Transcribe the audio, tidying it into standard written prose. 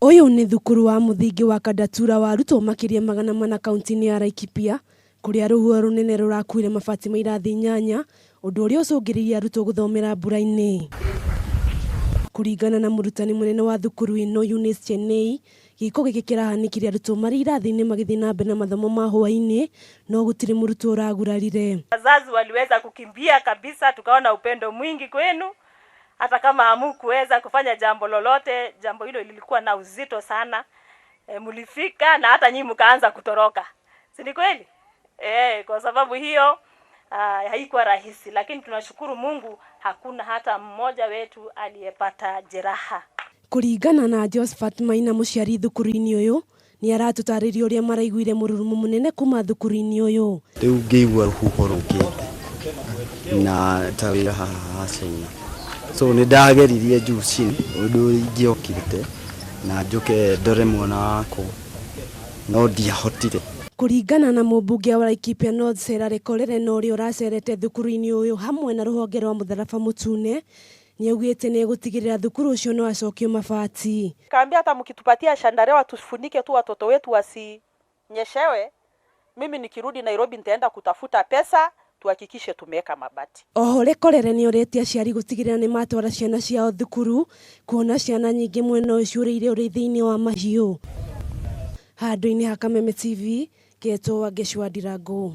Uyu ni thukuru wa muthingi wa Kandatura wa arutwo makiria magana mana kaunti-ini ya Laikipia, kuria ruhuho runene rurakuire mabati ma irathi 8, undu uria ucungiririe arutwo guthomera mbura-ini. Kuringana na murutani munene wa thukuru ino Eunice Chenei, giko giki kirahanikire arutwo mari irathi-ini magithii na mbere na mathomo ma hwaini, no gutiri murutwo uragurarire. Wazazi waliweza kukimbia kabisa, tukaona upendo mwingi kwenu. Hata kama hamukuweza kufanya jambo lolote, jambo hilo lilikuwa na uzito sana. Mulifika na hata nyinyi mkaanza kutoroka. Si ni kweli? Kwa sababu hiyo haikuwa rahisi, lakini tunashukuru Mungu hakuna hata mmoja wetu aliyepata jeraha. Kuringana na Josephat Maina muciari thukuru-ini uyu, ni aratutariria uria maraiguire mururumo munene kuma thukuru-ini uyu. Riu ngeigua ruhuho rukite na tawira hahacaina. So ni ndageririe juice undu ingiokirite na njuke ndore mwana wako no ndiahotire. Kuringana na mubunge wa Laikipia North Sarah Lekorere no uri uracerete thukuru-ini uyu hamwe na ruhonge rwa mutharaba mutune, ni augite ni gutigirira thukuru ucio no acokio mabati. Kaambia hata mkitupatia shandarewa tufunike tu watoto wetu wasinyeshewe. Mimi nikirudi Nairobi nitaenda kutafuta pesa tuhakikishe tumeweka mabati. Oho Lekorere ni uretia aciari gutigirira ni matwara ciana ciao thukuru, kuona ciana nyingi mwena ucio uri urithi-ini wa mahiu. Handu-ini ha Kameme TV, Getwo Wangeci wa Ndirangu.